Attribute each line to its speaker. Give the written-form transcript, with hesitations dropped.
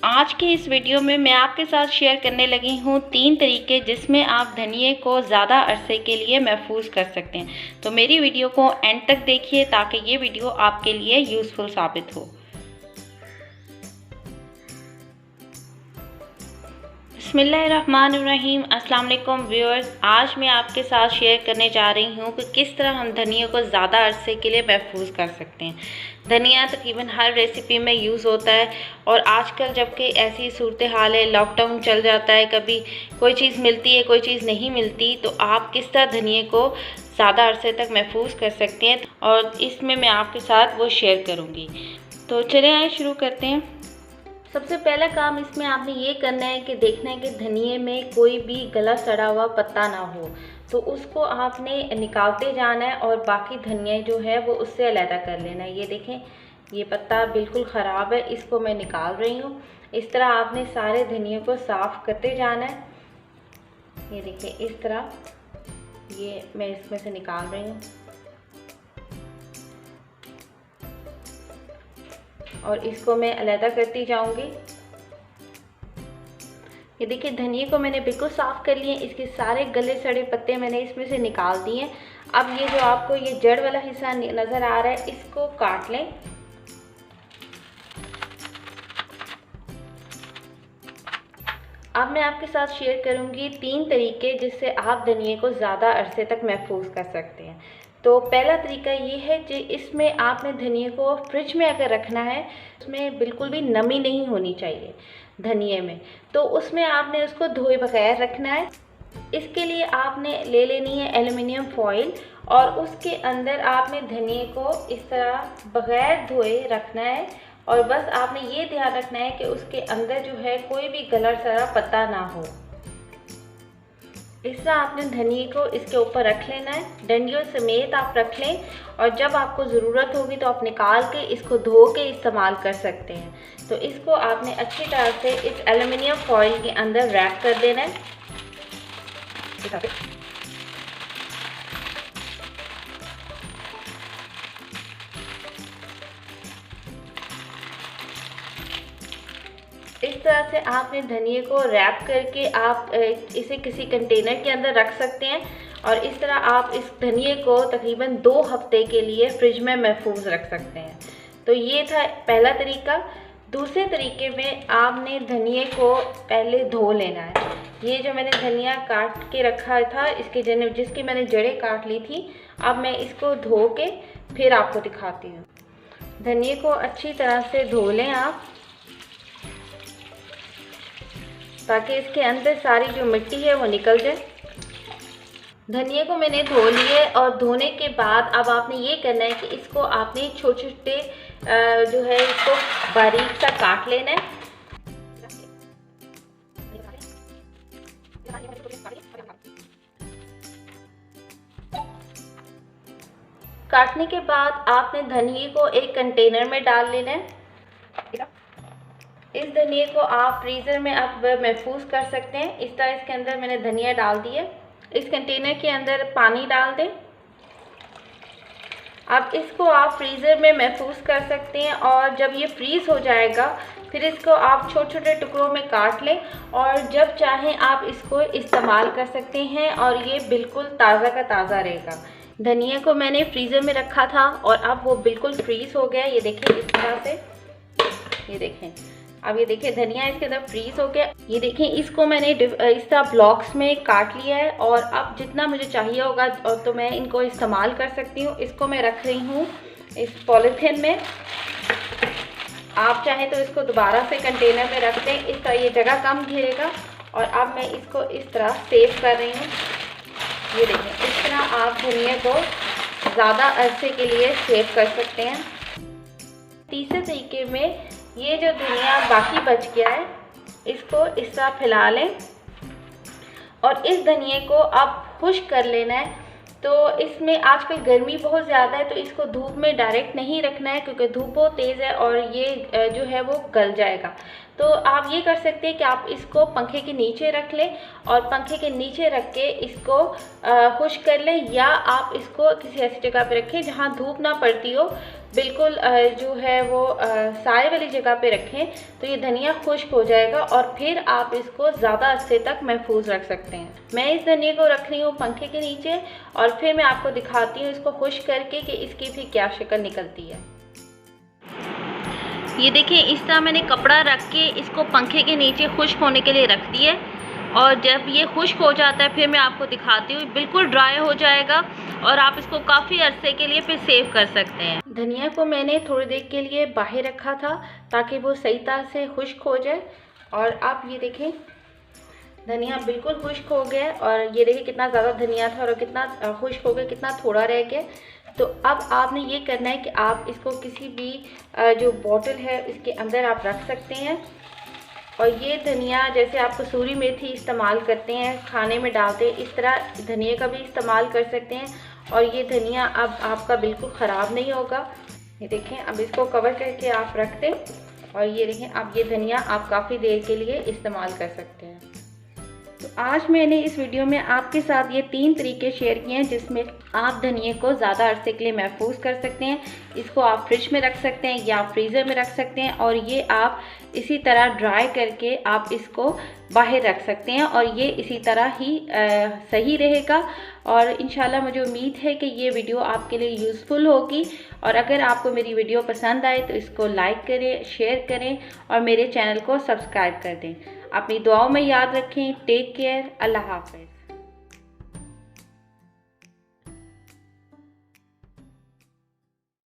Speaker 1: आज के इस वीडियो में मैं आपके साथ शेयर करने लगी हूँ 3 तरीके जिसमें आप धनिए को ज़्यादा अरसे के लिए महफूज कर सकते हैं। तो मेरी वीडियो को एंड तक देखिए ताकि ये वीडियो आपके लिए यूज़फुल साबित हो। बिस्मिल्लाहिर्रहमानिर्रहीम। अस्सलाम वालेकुम व्यूअर्स, आज मैं आपके साथ शेयर करने जा रही हूँ कि किस तरह हम धनिया को ज़्यादा अरसे के लिए महफूज कर सकते हैं। धनिया तकरीबन हर रेसिपी में यूज़ होता है और आजकल जबकि ऐसी सूरत हाल है, लॉकडाउन चल जाता है, कभी कोई चीज़ मिलती है कोई चीज़ नहीं मिलती, तो आप किस तरह धनिया को ज़्यादा अरसे तक महफूज कर सकते हैं और इसमें मैं आपके साथ वो शेयर करूँगी। तो चलिए आइए शुरू करते हैं। सबसे पहला काम इसमें आपने ये करना है कि देखना है कि धनिए में कोई भी गला सड़ा हुआ पत्ता ना हो, तो उसको आपने निकालते जाना है और बाकी धनिया जो है वो उससे अलहदा कर लेना है। ये देखें, ये पत्ता बिल्कुल ख़राब है, इसको मैं निकाल रही हूँ। इस तरह आपने सारे धनिया को साफ़ करते जाना है। ये देखें, इस तरह ये मैं इसमें से निकाल रही हूँ और इसको मैं अलहदा करती जाऊंगी। ये देखिए, धनिया को मैंने बिल्कुल साफ़ कर लिए, इसके सारे गले सड़े पत्ते मैंने इसमें से निकाल दिए। अब ये जो आपको ये जड़ वाला हिस्सा नज़र आ रहा है, इसको काट लें। अब मैं आपके साथ शेयर करूंगी 3 तरीके जिससे आप धनिया को ज़्यादा अरसे तक महफूज कर सकते हैं। तो पहला तरीका ये है कि इसमें आपने धनिया को फ्रिज में अगर रखना है, उसमें बिल्कुल भी नमी नहीं होनी चाहिए धनिया में, तो उसमें आपने उसको धोए बगैर रखना है। इसके लिए आपने ले लेनी है एल्युमिनियम फॉइल और उसके अंदर आपने धनिया को इस तरह बगैर धोए रखना है और बस आपने ये ध्यान रखना है कि उसके अंदर जो है कोई भी गला सड़ा पत्ता ना हो। इस तरह आपने धनिया को इसके ऊपर रख लेना है, डंडियों समेत आप रख लें और जब आपको ज़रूरत होगी तो आप निकाल के इसको धो के इस्तेमाल कर सकते हैं। तो इसको आपने अच्छी तरह से इस एल्युमिनियम फॉइल के अंदर रैप कर देना है। इस तरह से आपने धनिया को रैप करके आप इसे किसी कंटेनर के अंदर रख सकते हैं और इस तरह आप इस धनिया को तकरीबन 2 हफ्ते के लिए फ्रिज में महफूज रख सकते हैं। तो ये था पहला तरीका। दूसरे तरीके में आपने धनिया को पहले धो लेना है। ये जो मैंने धनिया काट के रखा था, इसके जिसकी मैंने जड़ें काट ली थी, अब मैं इसको धो के फिर आपको दिखाती हूँ। धनिया को अच्छी तरह से धो लें आप, ताकि इसके अंदर सारी जो मिट्टी है वो निकल जाए। धनिया को मैंने धो लिए और धोने के बाद अब आपने ये करना है कि इसको आपने छोटे छोटे जो है इसको बारीक सा काट लेना है। काटने के बाद आपने धनिया को एक कंटेनर में डाल लेना है। इस धनिया को आप फ्रीज़र में आप महफूज कर सकते हैं। इस तरह इसके अंदर मैंने धनिया डाल दी है। इस कंटेनर के अंदर पानी डाल दें। अब इसको आप फ्रीज़र में महफूज कर सकते हैं और जब ये फ्रीज़ हो जाएगा फिर इसको आप छोटे छोटे टुकड़ों में काट लें और जब चाहें आप इसको इस्तेमाल कर सकते हैं और ये बिल्कुल ताज़ा का ताज़ा रहेगा। धनिया को मैंने फ्रीज़र में रखा था और अब वो बिल्कुल फ्रीज़ हो गया। ये देखें, इस तरह से, ये देखें, अब ये देखिए धनिया इसके अंदर फ्रीज़ हो गया। ये देखें, इसको मैंने इस तरह ब्लॉक्स में काट लिया है और अब जितना मुझे चाहिए होगा और तो मैं इनको इस्तेमाल कर सकती हूँ। इसको मैं रख रही हूँ इस पॉलीथिन में। आप चाहें तो इसको दोबारा से कंटेनर में रख दें, इस तरह ये जगह कम घेरेगा। और अब मैं इसको इस तरह सेव कर रही हूँ। ये देखें, इस तरह आप धनिया को ज़्यादा अरसे के लिए सेव कर सकते हैं। तीसरे तरीके में ये जो धनिया बाकी बच गया है, इसको इस तरह फैला लें और इस धनिया को आप खुश्क कर लेना है। तो इसमें आजकल गर्मी बहुत ज़्यादा है, तो इसको धूप में डायरेक्ट नहीं रखना है क्योंकि धूप बहुत तेज़ है और ये जो है वो गल जाएगा। तो आप ये कर सकते हैं कि आप इसको पंखे के नीचे रख लें और पंखे के नीचे रख के इसको खुश्क कर लें, या आप इसको किसी ऐसी जगह पर रखें जहाँ धूप ना पड़ती हो, बिल्कुल जो है वो साए वाली जगह पे रखें तो ये धनिया खुश्क हो जाएगा और फिर आप इसको ज़्यादा अरसे तक महफूज रख सकते हैं। मैं इस धनिया को रख रही हूँ पंखे के नीचे और फिर मैं आपको दिखाती हूँ इसको खुश्क करके कि इसकी भी क्या शक्ल निकलती है। ये देखें, इस तरह मैंने कपड़ा रख के इसको पंखे के नीचे खुश्क होने के लिए रख दिया और जब ये खुश्क हो जाता है फिर मैं आपको दिखाती हूँ, बिल्कुल ड्राई हो जाएगा और आप इसको काफ़ी अरसे के लिए फिर सेव कर सकते हैं। धनिया को मैंने थोड़ी देर के लिए बाहर रखा था ताकि वो सही तरह से खुश्क हो जाए और आप ये देखें धनिया बिल्कुल खुश्क हो गया और ये देखिए कितना ज़्यादा धनिया था और कितना खुश्क हो गया, कितना थोड़ा रह गया। तो अब आपने ये करना है कि आप इसको किसी भी जो बोतल है इसके अंदर आप रख सकते हैं और ये धनिया जैसे आप कसूरी मेथी इस्तेमाल करते हैं खाने में डालते हैं, इस तरह धनिया का भी इस्तेमाल कर सकते हैं और ये धनिया अब आपका बिल्कुल ख़राब नहीं होगा। ये देखें, अब इसको कवर करके आप रख दें और ये देखें अब ये धनिया आप काफ़ी देर के लिए इस्तेमाल कर सकते हैं। तो आज मैंने इस वीडियो में आपके साथ ये 3 तरीके शेयर किए हैं जिसमें आप धनिए को ज़्यादा अरसे के लिए महफूज कर सकते हैं। इसको आप फ्रिज में रख सकते हैं या फ्रीज़र में रख सकते हैं और ये आप इसी तरह ड्राई करके आप इसको बाहर रख सकते हैं और ये इसी तरह ही सही रहेगा। और इंशाल्लाह मुझे उम्मीद है कि ये वीडियो आपके लिए यूज़फुल होगी और अगर आपको मेरी वीडियो पसंद आए तो इसको लाइक करें, शेयर करें और मेरे चैनल को सब्सक्राइब कर दें। अपनी दुआओं में याद रखें। Take care. अल्लाह हाफ़िज़।